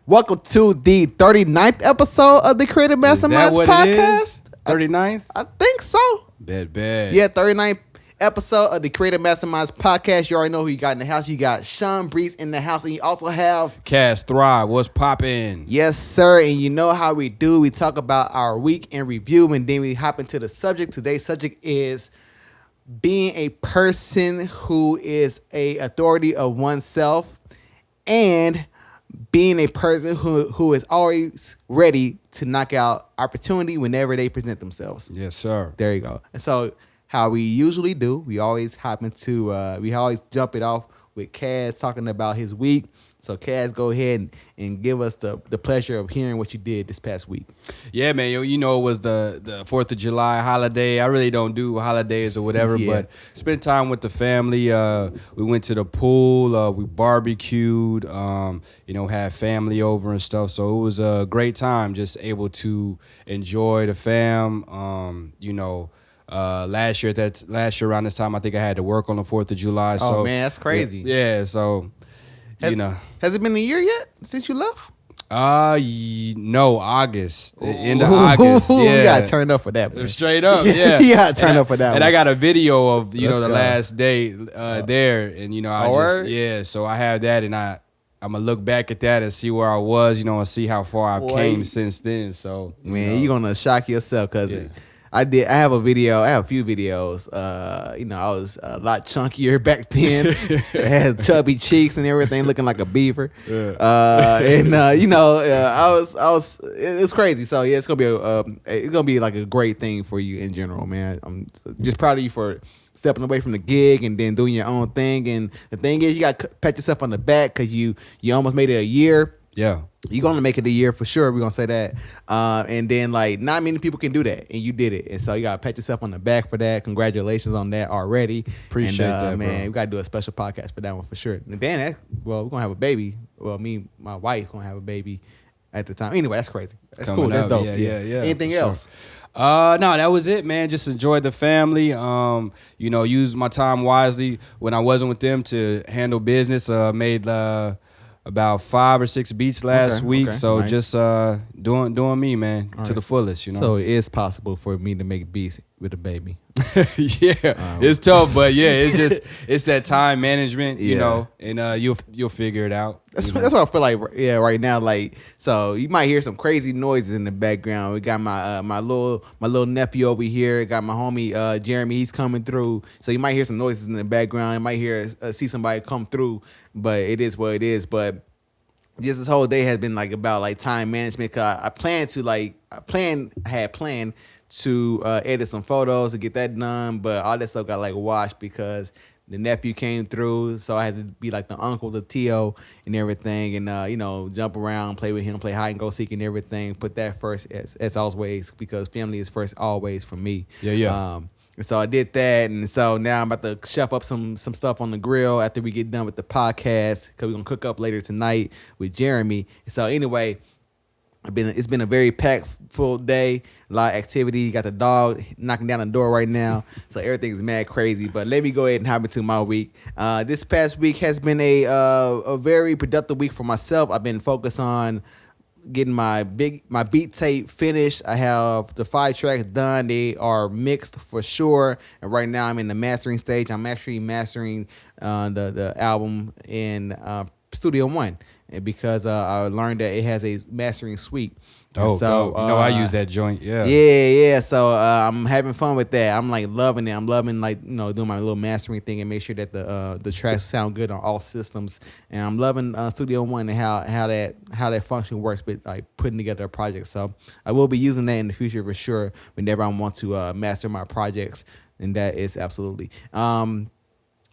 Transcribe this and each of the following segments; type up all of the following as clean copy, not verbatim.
Welcome to the 39th episode of the Creative Mastermind Podcast. 39th? I think so. Bad. Yeah, 39th episode of the Creative Masterminds Podcast. You already know who you got in the house. You got Sean Breeze in the house, and you also have Cass Thrive. What's poppin'? Yes, sir. And you know how we do. We talk about our week in review, and then we hop into the subject. Today's subject is being a person who is a authority of oneself and being a person who is always ready to knock out opportunity whenever they present themselves. Yes, sir. There you go. And so how we usually do, we always hop into, we always jump it off with Kaz talking about his week. So Kaz, go ahead and give us the pleasure of hearing what you did this past week. Yeah, man. You know, it was the 4th of July holiday. I really don't do holidays or whatever, but spent time with the family. We went to the pool. We barbecued, had family over and stuff. So it was a great time, just able to enjoy the fam. Last year around this time, I think I had to work on the 4th of July. Oh, man, that's crazy. Yeah, so... Has it been a year yet since you left? No, August. The end of August. Yeah. You gotta turn up for that, man. Straight up, yeah. You gotta turn up for that. And I got a video of, the go. last day there. And, so I have that, and I'm gonna look back at that and see where I was, and see how far I've came since then. So, man, you're gonna shock yourself because I have a video. I have a few videos. I was a lot chunkier back then. I had chubby cheeks and everything, looking like a beaver. Yeah. I was. It's crazy. So yeah, it's gonna be like a great thing for you in general, man. I'm just proud of you for stepping away from the gig and then doing your own thing. And the thing is, you got to pat yourself on the back because you almost made it a year. Yeah. You're going to make it a year for sure. We're going to say that. And then, not many people can do that. And you did it. And so you got to pat yourself on the back for that. Congratulations on that already. Appreciate that, man. bro. We got to do a special podcast for that one for sure. And then, we're going to have a baby. Well, my wife going to have a baby at the time. Anyway, that's crazy. That's Coming cool. That's up. dope. Yeah. Anything else? No, that was it, man. Just enjoyed the family. Used my time wisely when I wasn't with them to handle business. Made about 5 or 6 beats last week. So nice. Just doing me, man, to the fullest, So it is possible for me to make beats with a baby. It's tough, but it's that time management, and you'll figure it out. That's what I feel like. Yeah, right now, so you might hear some crazy noises in the background. We got my little nephew over here. Got my homie Jeremy. He's coming through. So you might hear some noises in the background. You might see somebody come through. But it is what it is. But just this whole day has been about time management. Cause I had planned to edit some photos to get that done, but all that stuff got washed because the nephew came through, so I had to be like the uncle, the Tio, and everything, and jump around, play with him, play hide and go seek and everything. Put that first as always, because family is first always for me. Yeah. And so I did that, and so now I'm about to chef up some stuff on the grill after we get done with the podcast, because we're gonna cook up later tonight with Jeremy. So anyway, it's been a very packed full day, a lot of activity. Got the dog knocking down the door right now, so everything's mad crazy. But let me go ahead and hop into my week. This past week has been a very productive week for myself. I've been focused on getting my beat tape finished. I have the 5 tracks done. They are mixed for sure, and right now I'm in the mastering stage. I'm actually mastering the album in Studio One, because I learned that it has a mastering suite. So I use that joint. Yeah. So I'm having fun with that. I'm loving it. I'm loving doing my little mastering thing and make sure that the tracks sound good on all systems. And I'm loving Studio One and how that function works with putting together a project. So I will be using that in the future for sure whenever I want to master my projects. And that is absolutely.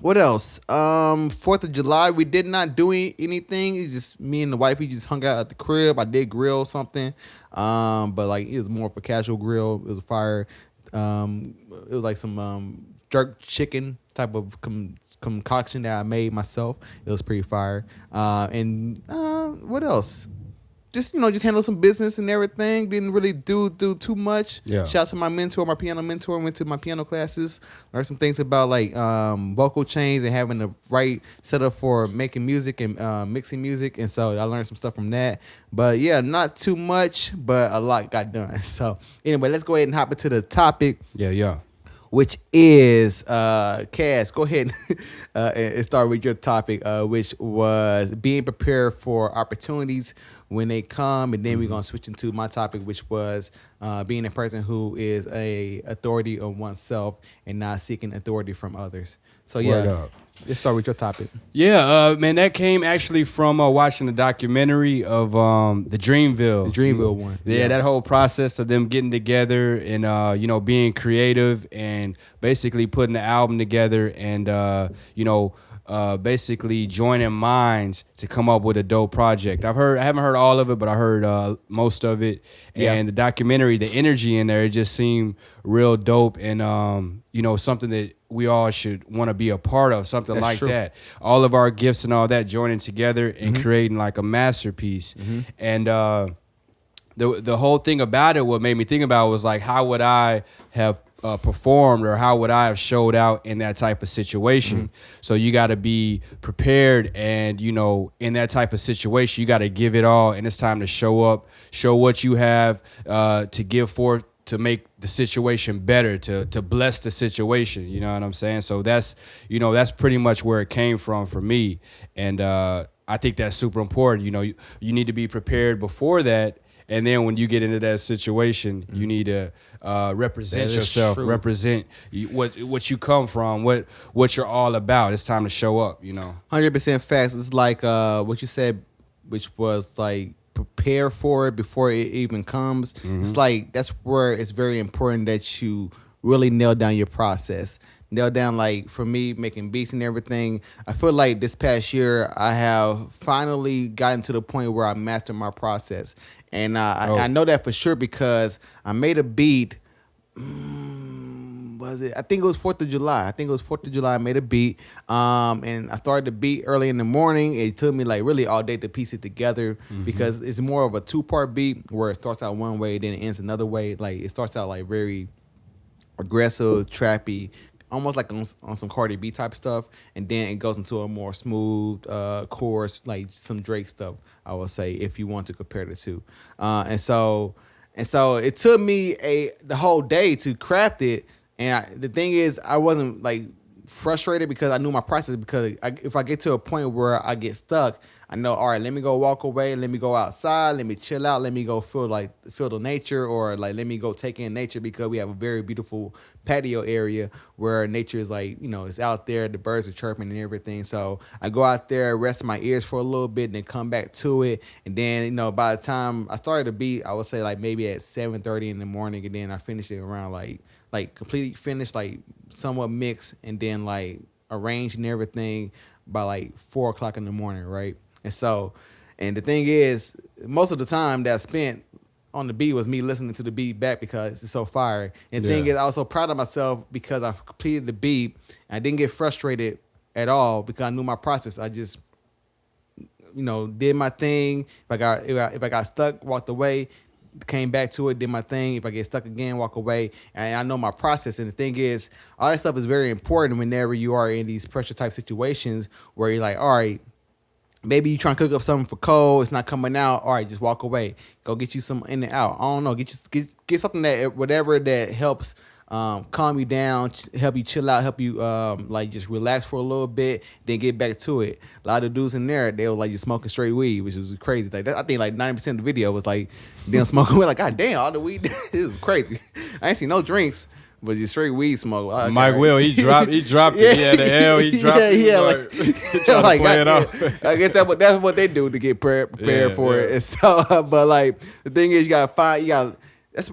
What else? 4th of July, we did not do anything. It's just me and the wife. We just hung out at the crib. I did grill something, but it was more of a casual grill. It was a fire. It was some jerk chicken type of concoction that I made myself. It was pretty fire. And what else? just handle some business and everything. Didn't really do too much. Yeah. Shout out to my mentor, my piano mentor. Went to my piano classes, learned some things about like vocal chains and having the right setup for making music and mixing music. And so I learned some stuff from that. But yeah, not too much, but a lot got done. So anyway, let's go ahead and hop into the topic. Yeah. Which is Cass, go ahead and start with your topic, which was being prepared for opportunities when they come, and then we're gonna switch into my topic, which was being a person who is a authority on oneself and not seeking authority from others. So yeah, let's start with your topic. Yeah, man, that came actually from watching the documentary of the Dreamville one. Yeah, that whole process of them getting together and being creative and basically putting the album together and basically joining minds to come up with a dope project. I haven't heard all of it, but I heard most of it. And the documentary, the energy in there, it just seemed real dope and something that we all should want to be a part of, something like that. All of our gifts and all that joining together and creating like a masterpiece. And the whole thing about it, what made me think about it was like, how would I have performed or how would I have showed out in that type of situation? So you got to be prepared and, in that type of situation, you got to give it all. And it's time to show up, show what you have to give forth to make the situation better, to bless the situation. You know what I'm saying? So that's pretty much where it came from for me. And I think that's super important. You need to be prepared before that. And then when you get into that situation, you need to represent yourself, represent what you come from, what you're all about. It's time to show up, 100% facts. It's like what you said, which was like prepare for it before it even comes. It's like that's where it's very important that you really nail down your process. Nail down, like for me, making beats and everything. I feel like this past year I have finally gotten to the point where I mastered my process. And I know that for sure because I made a beat. Was it? I think it was 4th of July. I made a beat. And I started the beat early in the morning. It took me like really all day to piece it together because it's more of a 2-part beat where it starts out one way, then it ends another way. Like it starts out like very aggressive, trappy, almost like on some Cardi B type stuff, and then it goes into a more smooth chorus, like some Drake stuff, I would say, if you want to compare the two. And so it took me the whole day to craft it. And the thing is, I wasn't like frustrated because I knew my process. Because if I get to a point where I get stuck, I know, all right, let me go walk away, let me go outside, let me chill out, let me go feel the nature, or like let me go take in nature, because we have a very beautiful patio area where nature is like, it's out there, the birds are chirping and everything. So I go out there, rest my ears for a little bit, and then come back to it. And then, by the time I started the beat, I would say like maybe at 7:30 in the morning, and then I finished it around like completely finished, like somewhat mixed, and then like arranged and everything by like 4 o'clock in the morning, right? And the thing is, most of the time that I spent on the beat was me listening to the beat back because it's so fire. And the thing is, I was so proud of myself because I completed the beat. And I didn't get frustrated at all because I knew my process. I just, did my thing. If I got stuck, walked away, came back to it, did my thing. If I get stuck again, walk away. And I know my process. And the thing is, all that stuff is very important whenever you are in these pressure type situations where you're like, all right, maybe you trying to cook up something for Cole, it's not coming out. All right, just walk away. Go get you some in and out. I don't know. Get something whatever that helps calm you down, help you chill out, help you like just relax for a little bit, then get back to it. A lot of dudes in there, they were like just smoking straight weed, which was crazy. Like I think like 90% of the video was like them smoking weed. Like, God damn, all the weed. It was crazy. I ain't seen no drinks. But just straight weed smoke. Mike Will, he dropped it. He had the L. He dropped it. Yeah, like play it off. I guess that's what they do to get prepared for it. And so, but like the thing is, that's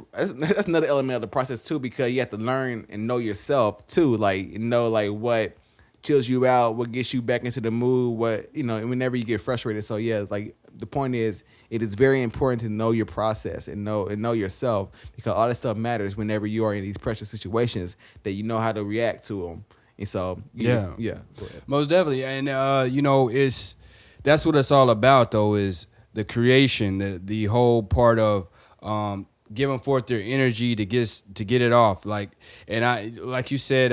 another element of the process too, because you have to learn and know yourself too. Like like what chills you out, what gets you back into the mood, what whenever you get frustrated. So yeah, it's like the point is, it is very important to know your process and know yourself, because all that stuff matters whenever you are in these pressure situations, that you know how to react to them. And so yeah, most definitely. And that's what it's all about though, is the creation, the whole part of giving forth their energy to get it off. Like, and I, like you said,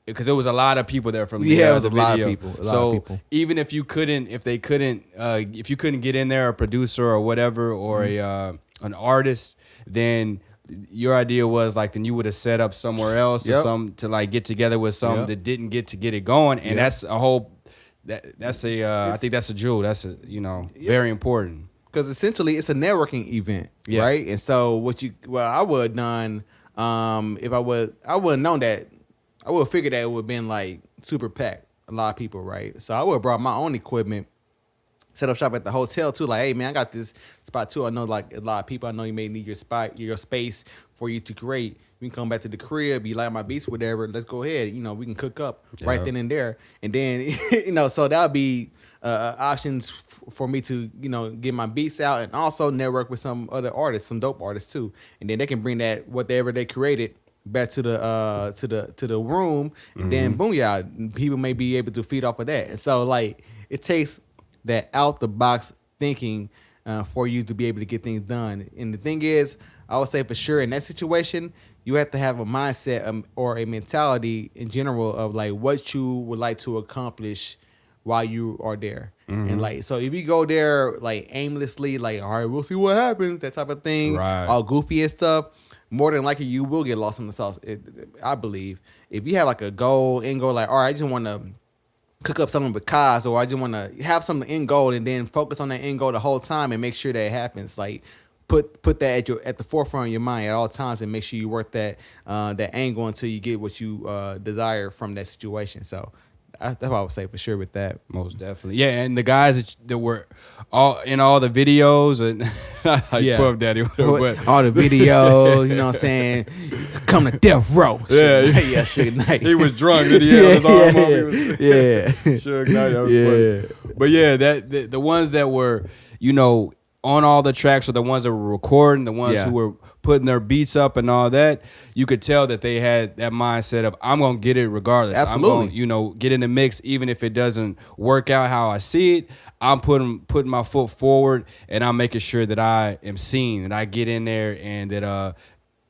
because there was a lot of people there from it was the a lot video. of people. So even if you couldn't get in there, a producer or whatever, or an artist, then your idea was like, then you would have set up somewhere else or something to like get together with some that didn't get to get it going, and that's a whole. That's a. I think that's a jewel. That's a very important. Because essentially it's a networking event, right? And so I would have done if I would have known that, I would have figured that it would have been like super packed, a lot of people, right? So I would have brought my own equipment, set up shop at the hotel too. Like, hey man, I got this spot too. I know like a lot of people. I know you may need your spot, your space for you to create. We can come back to the crib, you like my beats, whatever. Let's go ahead. We can cook up right then and there. And then so that would be options for me to get my beats out and also network with some other artists, some dope artists too. And then they can bring that whatever they created back to the room. And then boom, people may be able to feed off of that. And so like it takes that out the box thinking for you to be able to get things done. And the thing is, I would say for sure in that situation, you have to have a mindset or a mentality in general of like what you would like to accomplish while you are there. And like, so if you go there like aimlessly, like, all right, we'll see what happens, that type of thing, all goofy and stuff, more than likely you will get lost in the sauce. I believe if you have like a end goal, like, all right, I just want to cook up something because, or I just want to have something end goal and then focus on that end goal the whole time and make sure that it happens. Like put that at the forefront of your mind at all times and make sure you work that angle until you get what you desire from that situation. So that's what I would say for sure with that. Most definitely. Yeah, and the guys that were all in all the videos and Puff Daddy, but all the videos, you know what I'm saying? Come to death row. Yeah, Suge Knight. He was drunk. He had his arm up. Suge Knight. That was funny. But yeah, the ones that were, on all the tracks are the ones that were recording, the ones who were putting their beats up and all that. You could tell that they had that mindset of, I'm going to get it regardless. Absolutely. I'm going to, get in the mix even if it doesn't work out how I see it. I'm putting my foot forward and I'm making sure that I am seen, that I get in there and that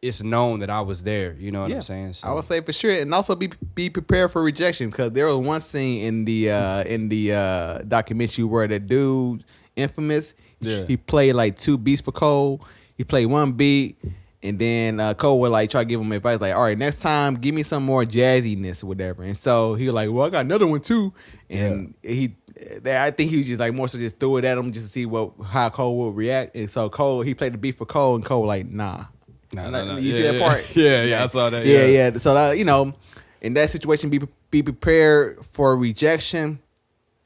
it's known that I was there. You know what I'm saying? So. I would say for sure, and also be prepared for rejection, because there was one scene in the documentary where the dude, Infamous, he played like 2 beats for Cole. He played 1 beat, and then Cole would like try to give him advice, like, all right, next time give me some more jazziness or whatever. And so he was like, well, I got another one too. And I think he was just like more so just threw it at him just to see how Cole would react. And so he played the beat for Cole, and Cole like, nah. You see that part? Yeah, I saw that. Yeah. So in that situation, be prepared for rejection,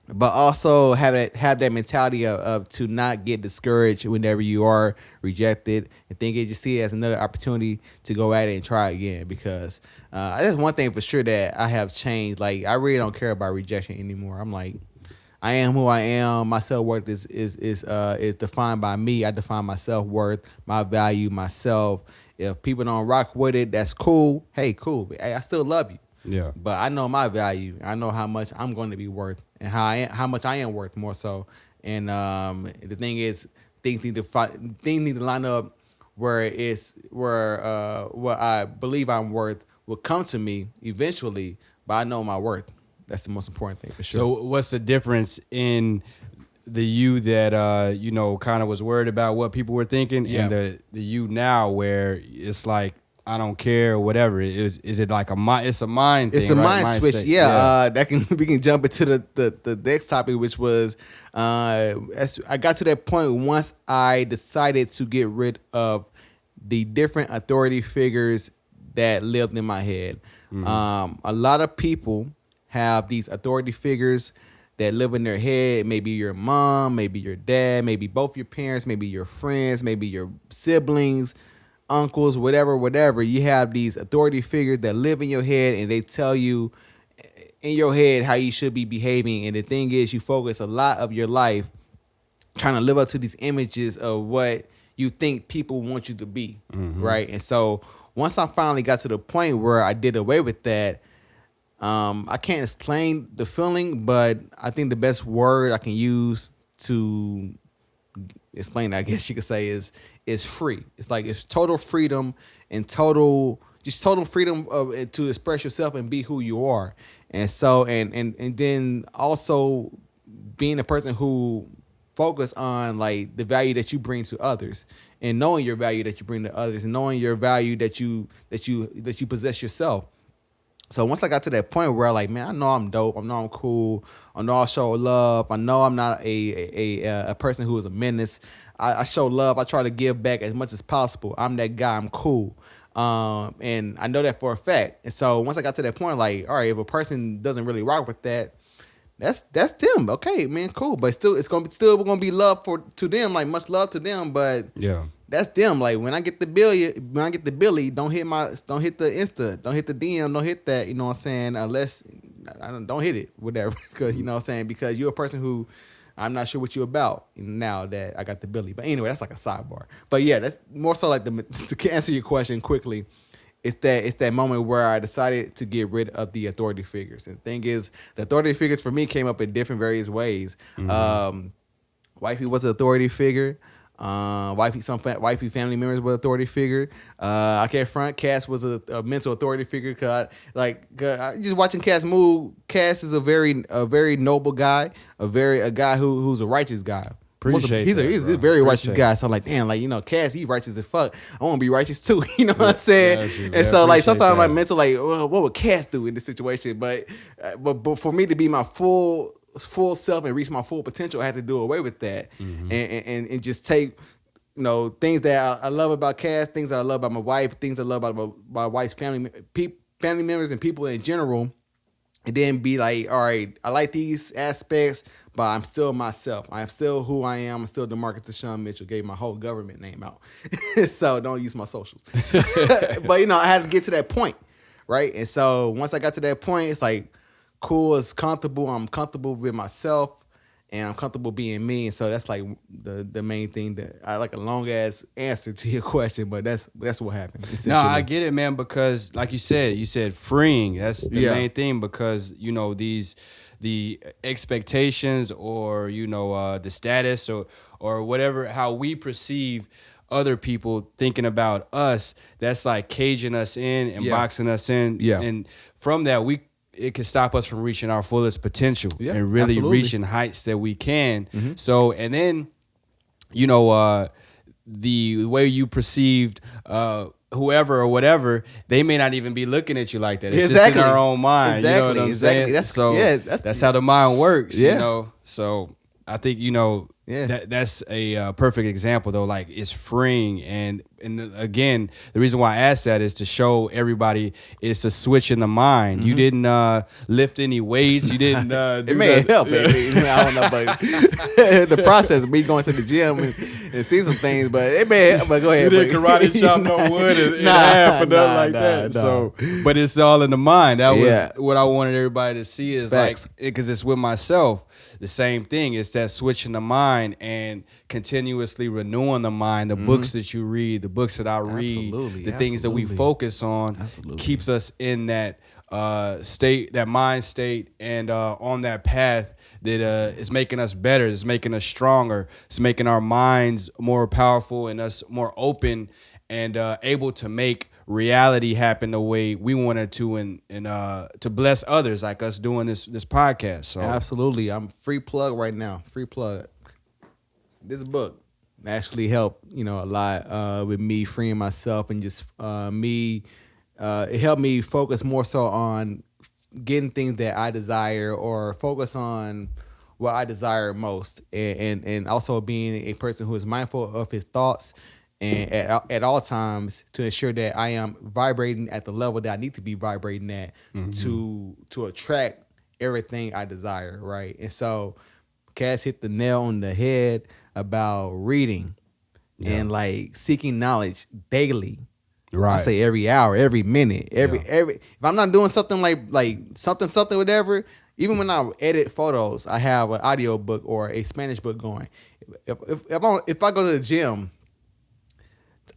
but also have that mentality of to not get discouraged whenever you are rejected, and just see it as another opportunity to go at it and try again. Because that's one thing for sure that I have changed. Like, I really don't care about rejection anymore. I'm like, I am who I am. My self-worth is defined by me. I define my self-worth, my value, myself. If people don't rock with it, that's cool. Hey, cool. Hey, I still love you. Yeah. But I know my value. I know how much I'm going to be worth and how much I am worth more so. And the thing is, things need to line up where what I believe I'm worth will come to me eventually, but I know my worth. That's the most important thing for sure. So what's the difference in the you that kind of was worried about what people were thinking and the you now where it's like, I don't care or whatever? Is it like a mind? It's a mind thing. It's a mind switch. state. Yeah. We can jump into the next topic, which was I got to that point once I decided to get rid of the different authority figures that lived in my head. Mm-hmm. A lot of people have these authority figures that live in their head. Maybe your mom, maybe your dad, maybe both your parents, maybe your friends, maybe your siblings, uncles, whatever. You have these authority figures that live in your head, and they tell you in your head how you should be behaving. And the thing is, you focus a lot of your life trying to live up to these images of what you think people want you to be, right? And so once I finally got to the point where I did away with that, I can't explain the feeling, but I think the best word I can use to explain, I guess you could say, is free. It's like it's total freedom and total freedom to express yourself and be who you are. And so and then also being a person who focus on like the value that you bring to others, and knowing your value that you bring to others, and knowing your value that you possess yourself. So once I got to that point where like, man, I know I'm dope, I know I'm cool, I know I show love, I know I'm not a person who is a menace. I show love, I try to give back as much as possible. I'm that guy, I'm cool. And I know that for a fact. And so once I got to that point, like, all right, if a person doesn't really rock with that, that's them. Okay, man, cool. But still, it's gonna be love to them, like much love to them. But Yeah. that's them. Like when I get the Billy, don't hit the Insta, don't hit the DM, don't hit that. You know what I'm saying? Unless don't hit it, whatever. Because you know what I'm saying? Because you're a person who I'm not sure what you're about now that I got the Billy. But anyway, that's like a sidebar. But yeah, that's more so like to answer your question quickly. It's that moment where I decided to get rid of the authority figures. And the thing is, the authority figures for me came up in different various ways. Mm-hmm. Wifey was an authority figure. Wifey family members were authority figure. I can't front. Cass was a mental authority figure. Cause just watching Cass move. Cass is a very noble guy. A guy who's a righteous guy. He's a very righteous guy. So I'm like, damn, like, you know, Cass, he righteous as fuck. I want to be righteous too. You know what I'm saying? And so like sometimes my mental like, well, what would Cass do in this situation? But for me to be my full self and reach my full potential, I had to do away with that. Mm-hmm. and just take, you know, things that I love about Cass, things that I love about my wife, things I love about my wife's family members and people in general. And then be like, all right, I like these aspects, but I'm still myself. I am still who I am. I'm still DeMarcus Deshaun Mitchell. Gave my whole government name out. So don't use my socials. But, you know, I had to get to that point, right? And so once I got to that point, it's like, cool, it's comfortable. I'm comfortable with myself, and I'm comfortable being me. And so that's like the main thing that I like, a long ass answer to your question, but that's what happened. No, I get it, man, because like you said freeing. That's the main thing, because, you know, the expectations or, you know, the status or whatever, how we perceive other people thinking about us, that's like caging us in and boxing us in. Yeah. And from that, it can stop us from reaching our fullest potential and really reaching heights that we can. Mm-hmm. So, and then, you know, the way you perceived whoever or whatever, they may not even be looking at you like that. It's just in our own mind. Exactly. You know what I'm saying? That's how the mind works, you know? So I think, you know, that's a perfect example, though. Like, it's freeing. And again, the reason why I asked that is to show everybody it's a switch in the mind. Mm-hmm. You didn't lift any weights. You didn't it may help, baby. I don't know, but the process of me going to the gym and see some things, but it may help. But go ahead. You didn't karate chop no wood in half or nothing like that. So, but it's all in the mind. That was what I wanted everybody to see, is Facts. Like, because it's with myself. The same thing. It's that switch in the mind and continuously renewing the mind. The books that you read, the books that I read, the things that we focus on keeps us in that state, that mind state, and on that path that is making us better. It's making us stronger. It's making our minds more powerful and us more open and able to make reality happen the way we wanted to, and to bless others, like us doing this podcast. So absolutely, I'm free plug right now. Free plug. This book actually helped, you know, a lot with me freeing myself and just it helped me focus more so on getting things that I desire, or focus on what I desire most, and also being a person who is mindful of his thoughts. And at all times, to ensure that I am vibrating at the level that I need to be vibrating at, to attract everything I desire, right? And so Cass hit the nail on the head about reading and like seeking knowledge daily. Right. I say every hour, every minute, every if I'm not doing something like something whatever, even when I edit photos, I have an audio book or a Spanish book going. If I go to the gym,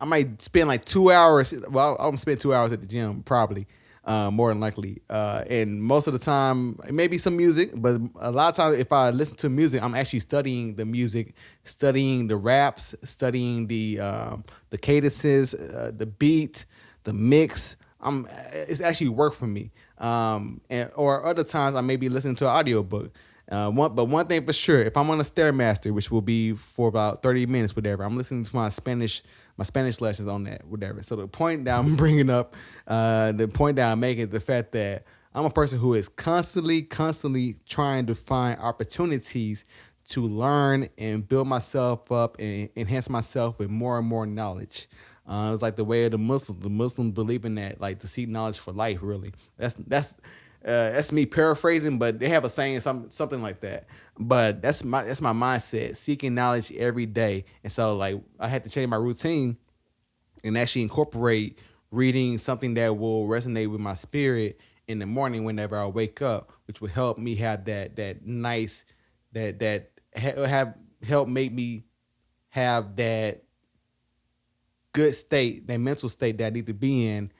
I might spend like 2 hours. Well, I'm gonna spend 2 hours at the gym probably. more than likely. And most of the time, maybe some music, but a lot of times, if I listen to music, I'm actually studying the music, studying the raps, studying the cadences, the beat, the mix. It's actually work for me. Or other times, I may be listening to an audiobook. One thing for sure, if I'm on a Stairmaster, which will be for about 30 minutes, whatever, I'm listening to my Spanish lessons on that, whatever. So the point that I'm bringing up, the point that I'm making is the fact that I'm a person who is constantly trying to find opportunities to learn and build myself up and enhance myself with more and more knowledge. It's like the way of the Muslims. The Muslims believe in that, like to seek knowledge for life. Really, that's me paraphrasing, but they have a saying something like that. But that's my mindset, seeking knowledge every day. And so like I had to change my routine and actually incorporate reading something that will resonate with my spirit in the morning whenever I wake up, which will help me have help make me have that good state, that mental state that I need to be in,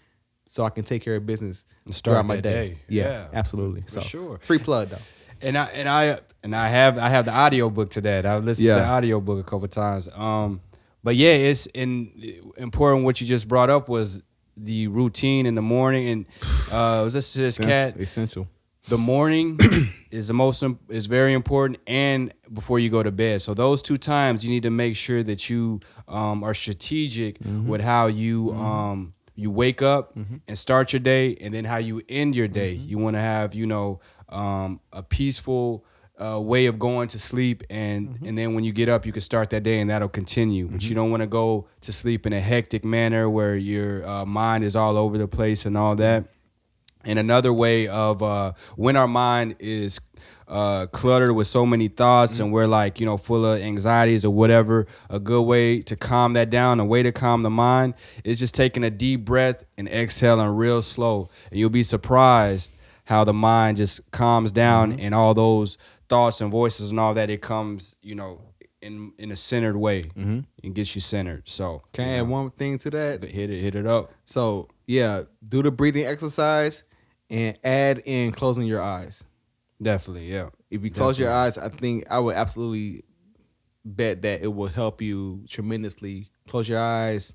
so I can take care of business and start throughout my day. Yeah, absolutely. For sure. Free plug though. And I have the audiobook to that. I've listened to the audiobook a couple times. But yeah, it's important what you just brought up was the routine in the morning, and was this cat essential. The morning is very important, and before you go to bed. So those two times you need to make sure that you are strategic with how you you wake up and start your day, and then how you end your day. You want to have a peaceful way of going to sleep, and then when you get up, you can start that day, and that'll continue. But you don't want to go to sleep in a hectic manner where your mind is all over the place and all that. And another way of when our mind is cluttered with so many thoughts and we're like, full of anxieties or whatever, a good way to calm that down, a way to calm the mind is just taking a deep breath and exhaling real slow. And you'll be surprised how the mind just calms down and all those thoughts and voices and all that, it comes, in a centered way and gets you centered. So can I add one thing to that? Hit it up. So yeah, do the breathing exercise and add in closing your eyes. Definitely, yeah. If you close your eyes, I think I would absolutely bet that it will help you tremendously. Close your eyes,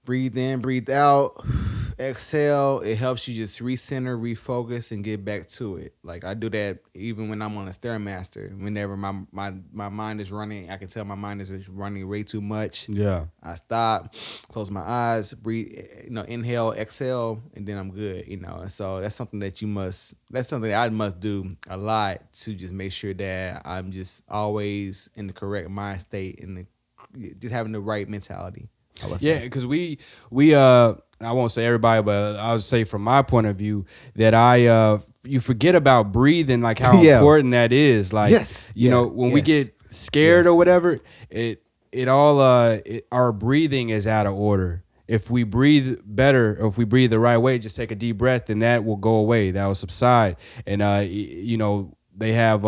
breathe in, breathe out, exhale. It helps you just recenter, refocus, and get back to it. Like I do that even when I'm on a Stairmaster. Whenever my mind is running, I can tell my mind is running way too much. Yeah. I stop, close my eyes, breathe, inhale, exhale, and then I'm good. And so that's something that I must do a lot to just make sure that I'm just always in the correct mind state and just having the right mentality. Yeah, because we I won't say everybody, but I'll say from my point of view that you forget about breathing, like how important that is. Like, when we get scared or whatever, our breathing is out of order. If we breathe better, or if we breathe the right way, just take a deep breath, then that will go away. That will subside. And they have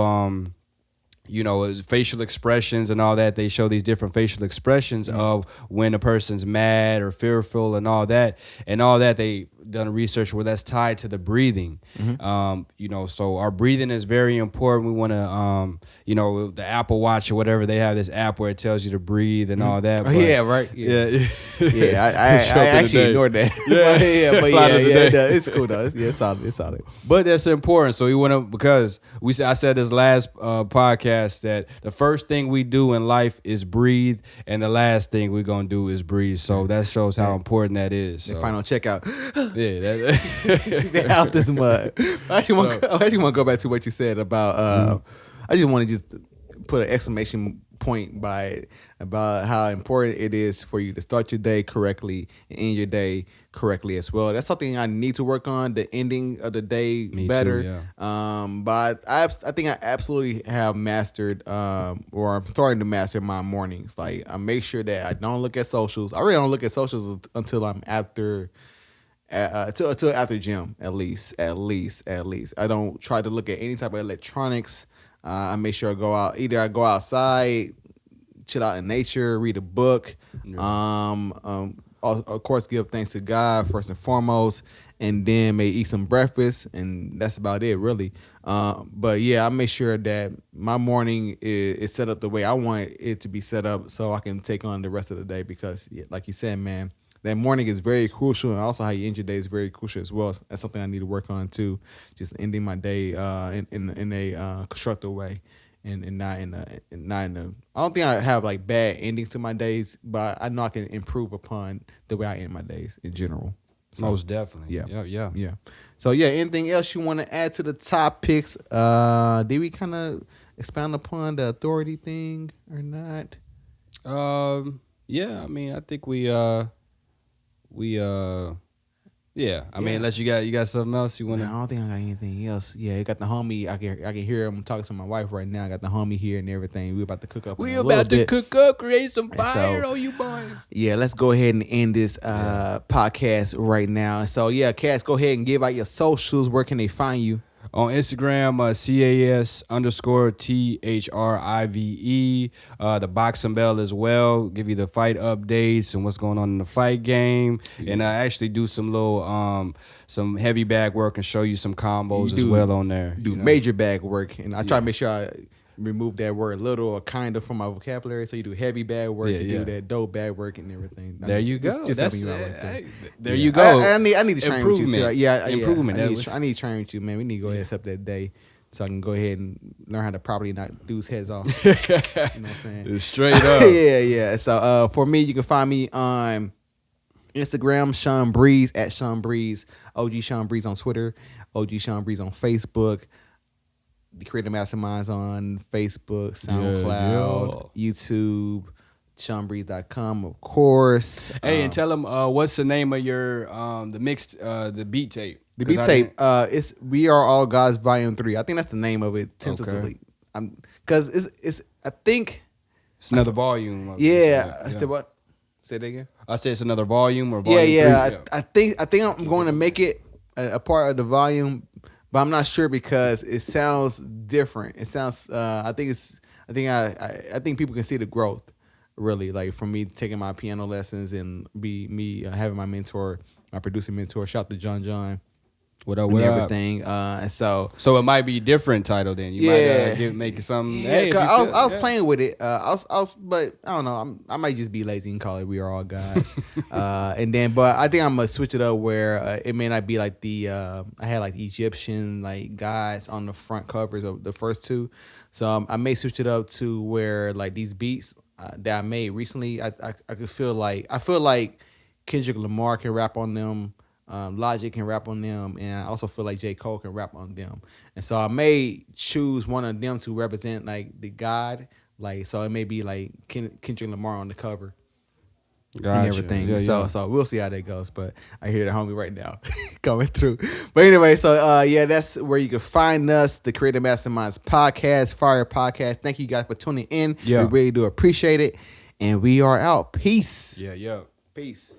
facial expressions and all that. They show these different facial expressions of when a person's mad or fearful and all that. And all that, they done research where that's tied to the breathing. So our breathing is very important. We want to, the Apple Watch or whatever, they have this app where it tells you to breathe and all that. But, yeah, right. Yeah, I actually ignored that. It's cool though. It's solid. But that's important. So we want to, because I said this last podcast that the first thing we do in life is breathe, and the last thing we're gonna do is breathe. So that shows how important that is. The final checkout. Yeah, they out this mud. I actually want to go back to what you said about. I just want to put an exclamation point by it about how important it is for you to start your day correctly and end your day correctly as well. That's something I need to work on, the ending of the day better. Too, yeah. But I think I absolutely have mastered, or I'm starting to master my mornings. Like I make sure that I don't look at socials. I really don't look at socials until I'm after. Until after gym, at least. I don't try to look at any type of electronics. I make sure I go outside, chill out in nature, read a book. of course, give thanks to God first and foremost, and then may eat some breakfast, and that's about it, really. But yeah, I make sure that my morning is set up the way I want it to be set up, so I can take on the rest of the day. Because, like you said, man, that morning is very crucial, and also how you end your day is very crucial as well. That's something I need to work on too. Just ending my day in a constructive way. And not in a I don't think I have like bad endings to my days, but I know I can improve upon the way I end my days in general. So, most definitely. Yeah. So yeah, anything else you want to add to the topics? Did we kind of expound upon the authority thing or not? Yeah, I mean, I think we yeah. I mean, unless you got something else you want to. I don't think I got anything else. Yeah, you got the homie. I can hear him talking to my wife right now. I got the homie here and everything. We about to cook up. Cook up, create some fire on you boys. Yeah, let's go ahead and end this podcast right now. So yeah, Cass, go ahead and give out your socials. Where can they find you? On Instagram, CAS_THRIVE. The Boxing Bell as well. Give you the fight updates and what's going on in the fight game. And I actually do some little some heavy bag work and show you some combos as well on there. Major bag work. And I try to make sure I remove that word little or kind of from my vocabulary. So you do heavy bag work, do that dope bag work and everything. You go. Just helping you out right there. There you go. I need to train with you too. Improvement. I need to train with you, man. We need to go ahead and set up that day so I can go ahead and learn how to properly knock dudes' heads off. You know what I'm saying? Straight up. Yeah. So for me, you can find me on Instagram, Sean Breeze, at Sean Breeze, OG Sean Breeze on Twitter, OG Sean Breeze on Facebook. The Creative Masterminds on Facebook, SoundCloud, YouTube, SeanBreeze.com, of course. Hey, and tell them what's the name of your the beat tape? The beat tape. It's We Are All Gods Volume 3. I think that's the name of it tentatively. Okay. Because it's I think it's another volume. Yeah. Said what? Say that again. I said it's another volume or volume 3. I think I'm going to make it a part of the volume. But I'm not sure because it sounds different. It sounds. I think people can see the growth, really. Like from me taking my piano lessons and me having my mentor, my producing mentor. Shout out to John. What up? And everything. And so it might be different title then. You might make it something. Yeah, I was playing with it. But I don't know. I might just be lazy and call it "We Are All Guys." But I think I'm gonna switch it up where it may not be like the I had like the Egyptian like guys on the front covers of the first two, so I may switch it up to where like these beats that I made recently. I feel like Kendrick Lamar can rap on them. Logic can rap on them, and I also feel like J. Cole can rap on them. And so I may choose one of them to represent like the God, like so it may be like Kendrick Lamar on the cover and everything. So we'll see how that goes. But I hear the homie right now coming through. But anyway, so that's where you can find us, the Creative Masterminds Podcast, Fire Podcast. Thank you guys for tuning in. We really do appreciate it, and we are out. Peace. Yeah. Peace.